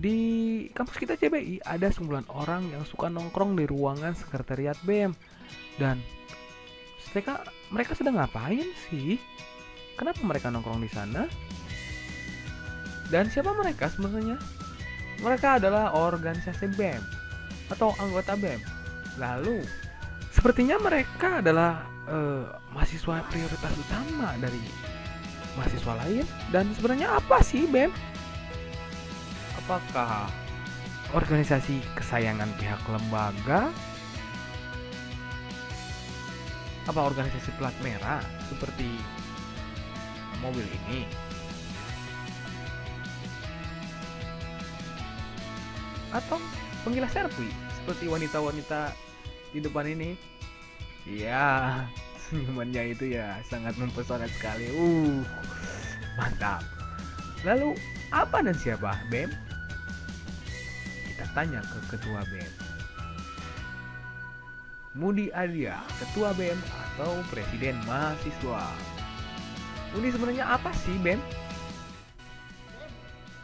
Di kampus kita CBI ada sekumpulan orang yang suka nongkrong di ruangan sekretariat BEM. Dan mereka mereka sedang ngapain sih? Kenapa mereka nongkrong di sana? Dan siapa mereka sebenarnya? Mereka adalah organisasi BEM atau anggota BEM. Lalu, sepertinya mereka adalah mahasiswa prioritas utama dari mahasiswa lain. Dan sebenarnya apa sih BEM? Apakah organisasi kesayangan pihak lembaga? Apa organisasi plat merah seperti mobil ini? Atau penggilas selfie seperti wanita-wanita di depan ini? Iya, senyumannya itu ya sangat mempesona sekali. Mantap. Lalu apa dan siapa BEM? Kita tanya ke ketua BEM. Mudi Adia, ketua BEM atau presiden mahasiswa. Mudi, sebenarnya apa sih BEM?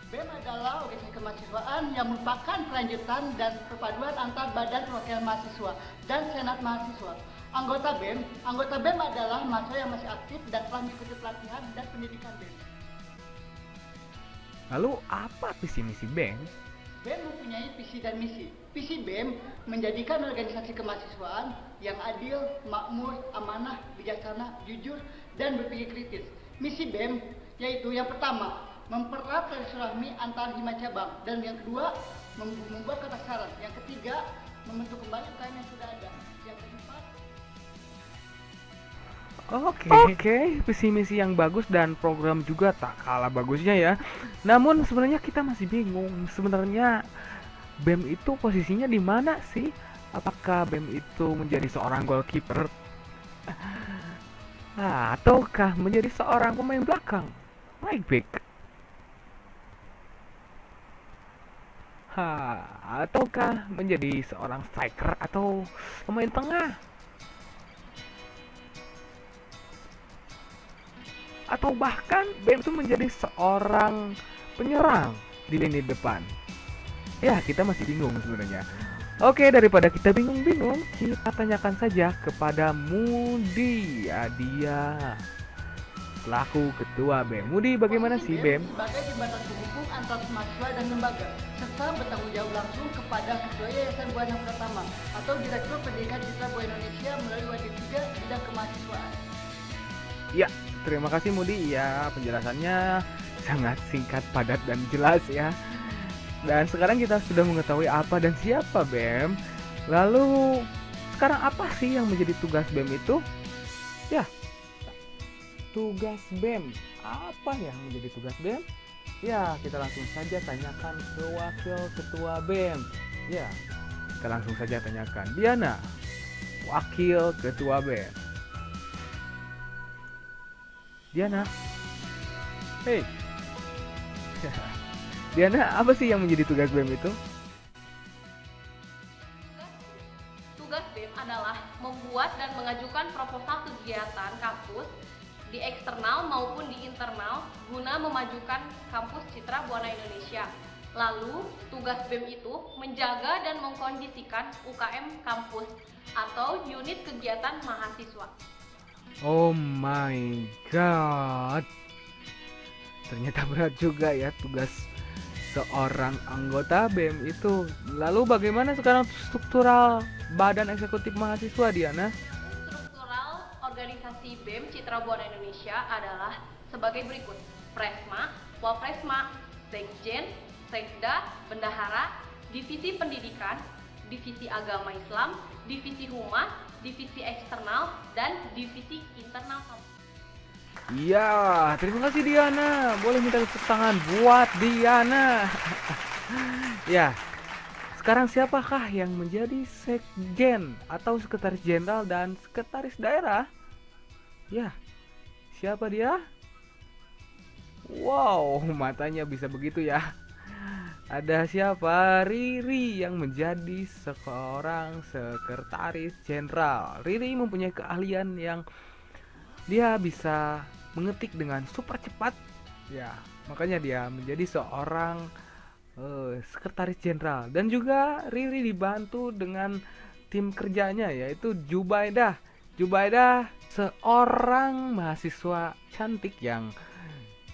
BEM adalah organisasi kemahasiswaan yang merupakan kelanjutan dan perpaduan antar Badan Perwakilan Mahasiswa dan Senat Mahasiswa. Anggota BEM adalah mahasiswa yang masih aktif dan telah mengikuti pelatihan dan pendidikan BEM. Lalu apa visi misi BEM? BEM mempunyai visi dan misi. Visi BEM menjadikan organisasi kemahasiswaan yang adil, makmur, amanah, bijaksana, jujur, dan berpikir kritis. Misi BEM yaitu yang pertama, mempererat silaturahmi antar hima cabang, dan yang kedua, membuat kotak saran. Yang ketiga, membentuk kembali UKM yang sudah ada. Yang keempat, Oke, visi misi yang bagus dan program juga tak kalah bagusnya ya. Namun sebenarnya kita masih bingung. Sebenarnya BEM itu posisinya di mana sih? Apakah BEM itu menjadi seorang goalkeeper? Ataukah menjadi seorang pemain belakang? Right back? Ataukah menjadi seorang striker atau pemain tengah? Atau bahkan BEM itu menjadi seorang penyerang di lini depan? Ya, kita masih bingung sebenarnya. Oke, daripada kita bingung-bingung, kita tanyakan saja kepada Mudi Adia, selaku ketua BEM. Mudi, bagaimana sih BEM? sebagai jembatan penghubung antar mahasiswa dan lembaga, serta bertanggung jawab langsung kepada Ketua Yayasan Buana Pratama atau Direktur Pendidikan Citra Buana Indonesia melalui Wadir 3 bidang kemahasiswaan. Ya, terima kasih Mudi. Ya, penjelasannya sangat singkat, padat, dan jelas ya. Dan sekarang kita sudah mengetahui apa dan siapa BEM. Lalu, sekarang apa sih yang menjadi tugas BEM itu? Ya, tugas BEM. Apa yang menjadi tugas BEM? Ya, kita langsung saja tanyakan ke wakil ketua BEM. Ya, kita langsung saja tanyakan. Diana, wakil ketua BEM. Diana. Hey. Diana, apa sih yang menjadi tugas BEM itu? Tugas BEM adalah membuat dan mengajukan proposal kegiatan kampus di eksternal maupun di internal guna memajukan kampus Citra Buana Indonesia. Lalu, tugas BEM itu menjaga dan mengkondisikan UKM kampus atau unit kegiatan mahasiswa. Oh my god. Ternyata berat juga ya tugas seorang anggota BEM itu. Lalu bagaimana sekarang struktural badan eksekutif mahasiswa, Diana? Struktural organisasi BEM Citra Buana Indonesia adalah sebagai berikut: Presma, Wapresma, Sekjen, Sekda, Bendahara, Divisi Pendidikan, Divisi Agama Islam, Divisi Humas, Divisi Eksternal, dan Divisi Internal Kampus. Iya, terima kasih Diana. Boleh minta tepuk tangan buat Diana. Ya, sekarang siapakah yang menjadi sekjen atau sekretaris jenderal dan sekretaris daerah? Ya, siapa dia? Wow, matanya bisa begitu ya. Ada siapa? Riri yang menjadi seorang sekretaris jenderal. Riri mempunyai keahlian yang dia bisa mengetik dengan super cepat. Ya, makanya dia menjadi seorang sekretaris jenderal, dan juga Riri dibantu dengan tim kerjanya yaitu Jubaidah. Jubaidah seorang mahasiswa cantik yang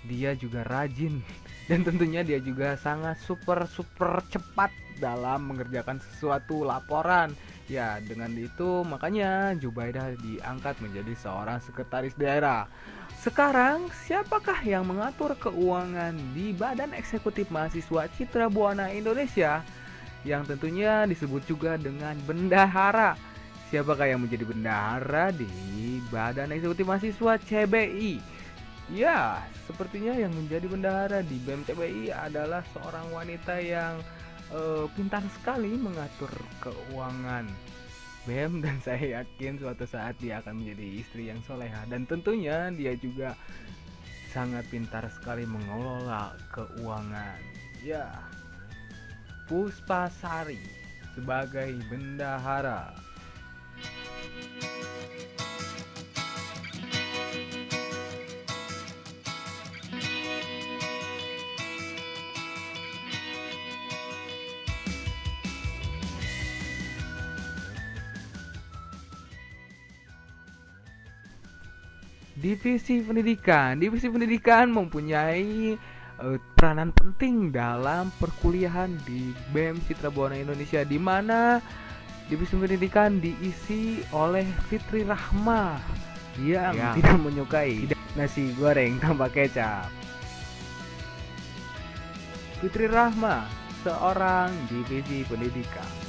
dia juga rajin dan tentunya dia juga sangat super cepat dalam mengerjakan sesuatu laporan. Ya, dengan itu makanya Jubaidah diangkat menjadi seorang sekretaris daerah. Sekarang, siapakah yang mengatur keuangan di Badan Eksekutif Mahasiswa Citra Buana Indonesia? Yang tentunya disebut juga dengan bendahara. Siapakah yang menjadi bendahara di Badan Eksekutif Mahasiswa CBI? Ya, sepertinya yang menjadi bendahara di BEM CBI adalah seorang wanita yang pintar sekali mengatur keuangan BEM, dan saya yakin suatu saat dia akan menjadi istri yang soleha, dan tentunya dia juga sangat pintar sekali mengelola keuangan. Ya, Puspasari sebagai bendahara. Divisi pendidikan mempunyai peranan penting dalam perkuliahan di BEM Citra Buana Indonesia, di mana divisi pendidikan diisi oleh Fitri Rahma yang tidak menyukai nasi goreng tanpa kecap. Fitri Rahma, seorang divisi pendidikan.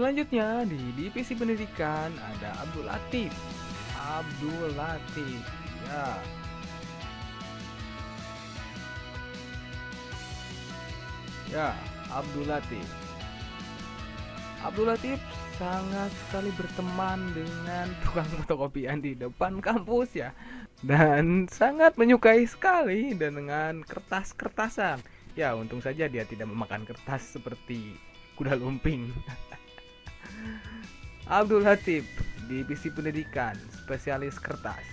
Selanjutnya di divisi pendidikan ada Abdul Latif. Abdul Latif, Abdul Latif. Abdul Latif sangat sekali berteman dengan tukang fotokopian di depan kampus ya, dan sangat menyukai sekali dengan kertas-kertasan. Ya, untung saja dia tidak memakan kertas seperti kuda lumping. Abdul Latif, divisi pendidikan, spesialis kertas.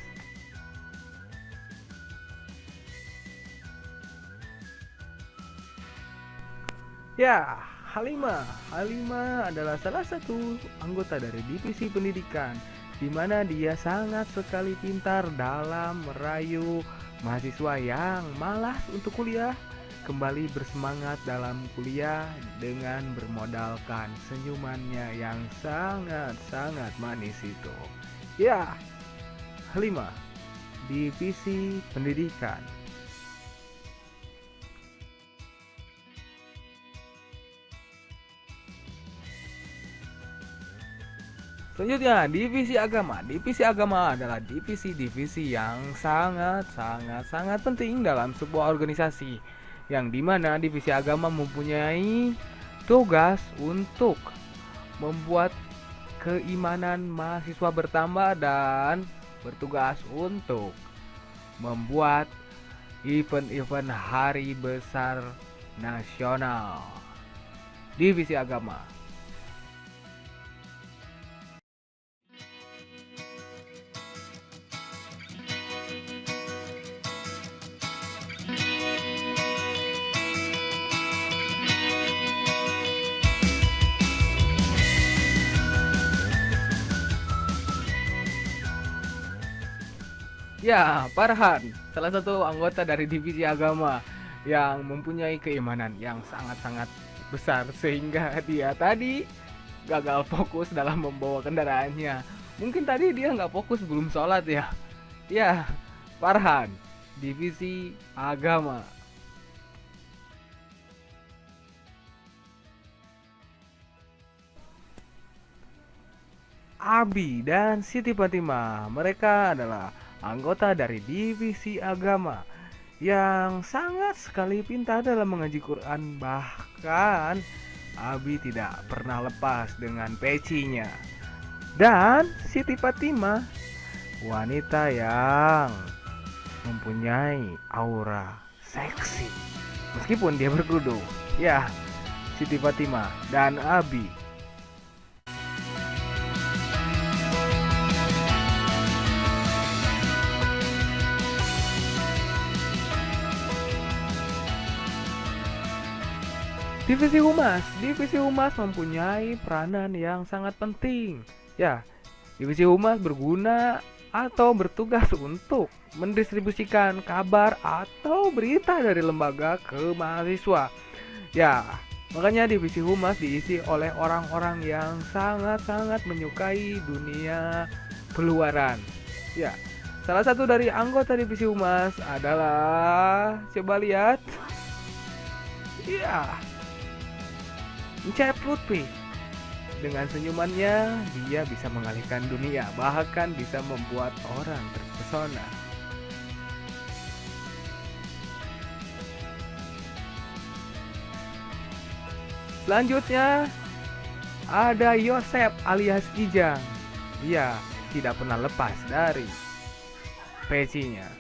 Ya, Halimah. Halimah adalah salah satu anggota dari divisi pendidikan, di mana dia sangat sekali pintar dalam merayu mahasiswa yang malas untuk kuliah kembali bersemangat dalam kuliah dengan bermodalkan senyumannya yang sangat-sangat manis itu. Ya, Halimah, divisi pendidikan. Selanjutnya, divisi agama. Divisi agama adalah divisi-divisi yang sangat penting dalam sebuah organisasi, yang dimana divisi agama mempunyai tugas untuk membuat keimanan mahasiswa bertambah dan bertugas untuk membuat event-event hari besar nasional. Divisi agama. Ya, Farhan, salah satu anggota dari divisi agama yang mempunyai keimanan yang sangat-sangat besar sehingga dia tadi gagal fokus dalam membawa kendaraannya. Mungkin tadi dia nggak fokus belum sholat ya. Ya, Farhan, divisi agama. Abi dan Siti Fatimah, mereka adalah anggota dari divisi agama yang sangat sekali pintar dalam mengaji Quran. Bahkan Abi tidak pernah lepas dengan pecinya. Dan Siti Fatimah, wanita yang mempunyai aura seksi meskipun dia berkerudung. Ya, Siti Fatimah dan Abi. Divisi humas mempunyai peranan yang sangat penting. Ya, divisi humas berguna atau bertugas untuk mendistribusikan kabar atau berita dari lembaga ke mahasiswa. Ya, makanya divisi humas diisi oleh orang-orang yang sangat-sangat menyukai dunia peluaran. Ya, salah satu dari anggota divisi humas adalah, coba lihat. Ya, Encep Lutfi. Dengan senyumannya, dia bisa mengalihkan dunia, bahkan bisa membuat orang terpesona. Selanjutnya, ada Yosep alias Ijang. Dia tidak pernah lepas dari pecinya.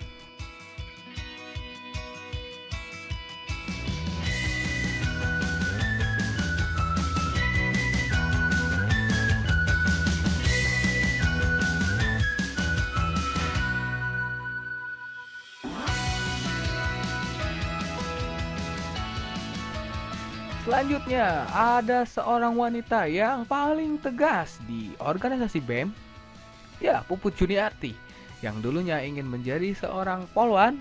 Selanjutnya, ada seorang wanita yang paling tegas di organisasi BEM. Ya, Puput Juniarti, yang dulunya ingin menjadi seorang polwan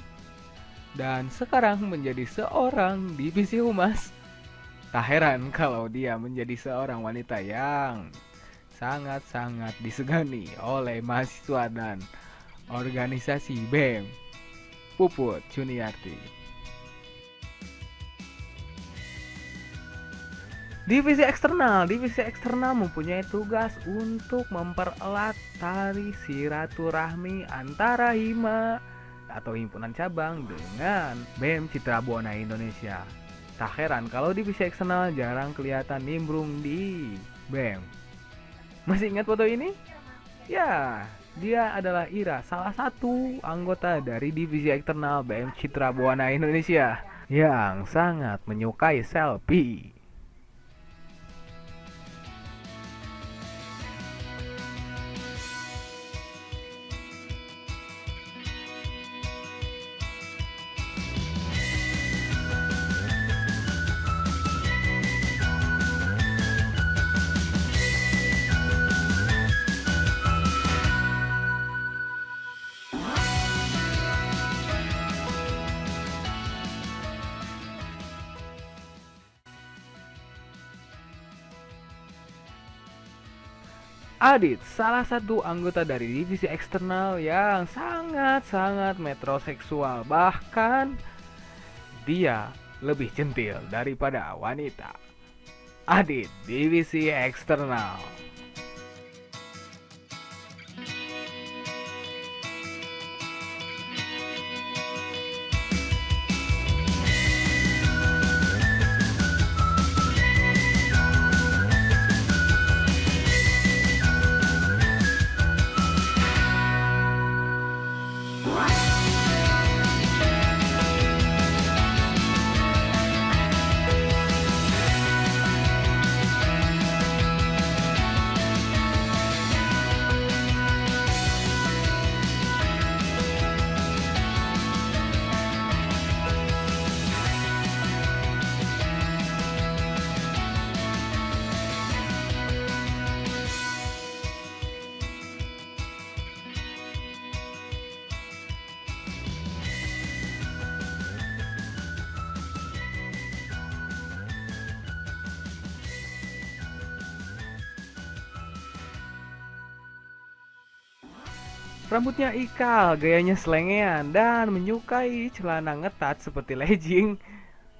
dan sekarang menjadi seorang divisi humas. Tak heran kalau dia menjadi seorang wanita yang sangat-sangat disegani oleh mahasiswa dan organisasi BEM. Puput Juniarti. Divisi eksternal mempunyai tugas untuk mempererat tali silaturahmi antara HIMA atau himpunan cabang dengan BEM Citra Buana Indonesia. Tak heran kalau divisi eksternal jarang kelihatan nimbrung di BEM. Masih ingat foto ini? Ya, dia adalah Ira, salah satu anggota dari divisi eksternal BEM Citra Buana Indonesia yang sangat menyukai selfie. Adit, salah satu anggota dari divisi eksternal yang sangat-sangat metroseksual. Bahkan dia lebih centil daripada wanita. Adit, divisi eksternal. Rambutnya ikal, gayanya selengean, dan menyukai celana ngetat seperti legging.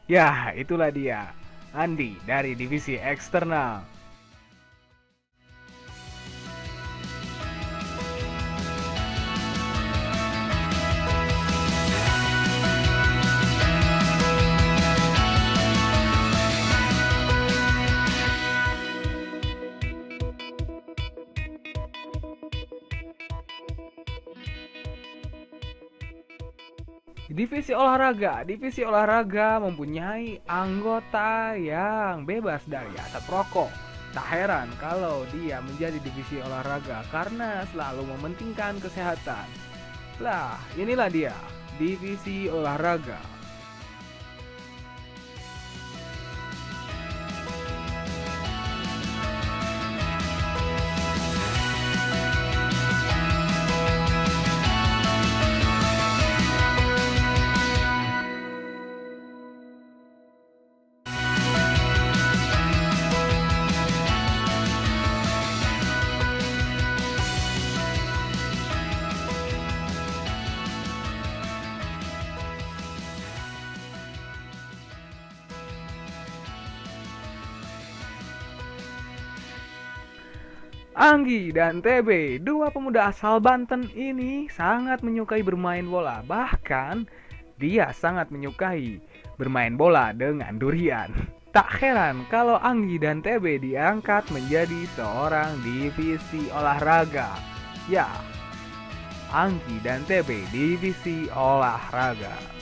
Ya, itulah dia, Andi dari divisi eksternal. Divisi olahraga mempunyai anggota yang bebas dari asap rokok. Tak heran kalau dia menjadi divisi olahraga karena selalu mementingkan kesehatan. Lah, inilah dia, divisi olahraga. Anggi dan TB, dua pemuda asal Banten ini sangat menyukai bermain bola. Bahkan, dia sangat menyukai bermain bola dengan durian. Tak heran kalau Anggi dan TB diangkat menjadi seorang divisi olahraga. Ya, Anggi dan TB divisi olahraga.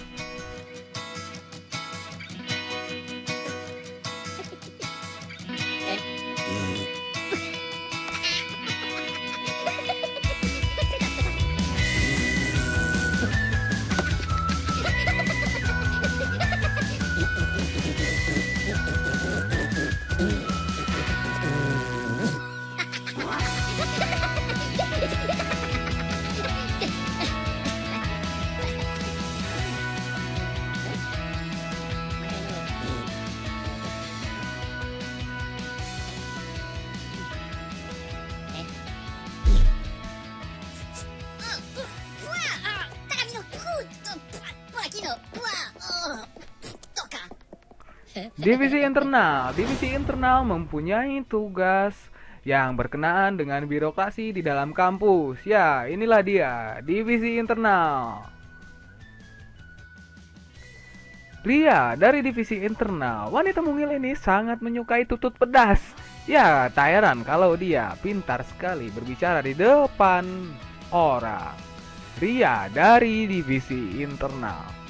Divisi internal mempunyai tugas yang berkenaan dengan birokrasi di dalam kampus. Ya, inilah dia, divisi internal. Ria dari divisi internal, wanita mungil ini sangat menyukai tutut pedas. Ya, tak heran kalau dia pintar sekali berbicara di depan orang. Ria dari divisi internal.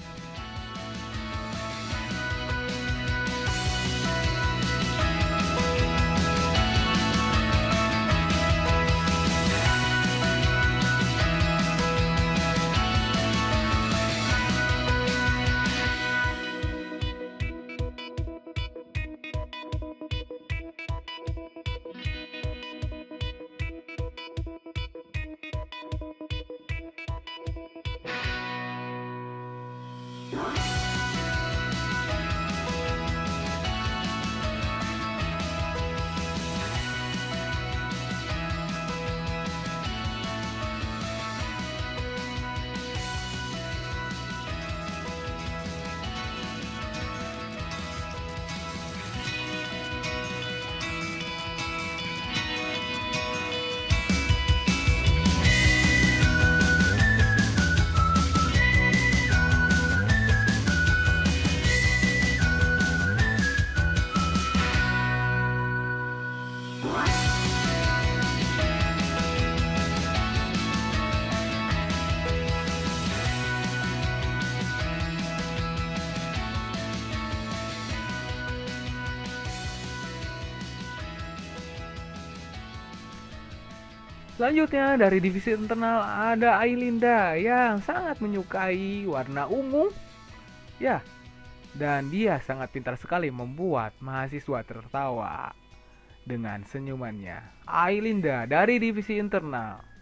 Selanjutnya dari divisi internal ada Ailinda yang sangat menyukai warna ungu. Ya, dan dia sangat pintar sekali membuat mahasiswa tertawa dengan senyumannya. Ailinda dari divisi internal.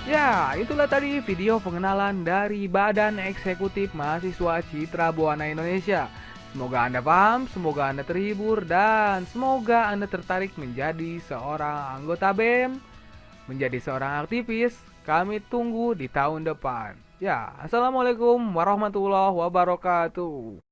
Ya, itulah tadi video pengenalan dari Badan Eksekutif Mahasiswa Citra Buana Indonesia. Semoga Anda paham, semoga Anda terhibur, dan semoga Anda tertarik menjadi seorang anggota BEM, menjadi seorang aktivis. Kami tunggu di tahun depan. Ya, Assalamualaikum warahmatullahi wabarakatuh.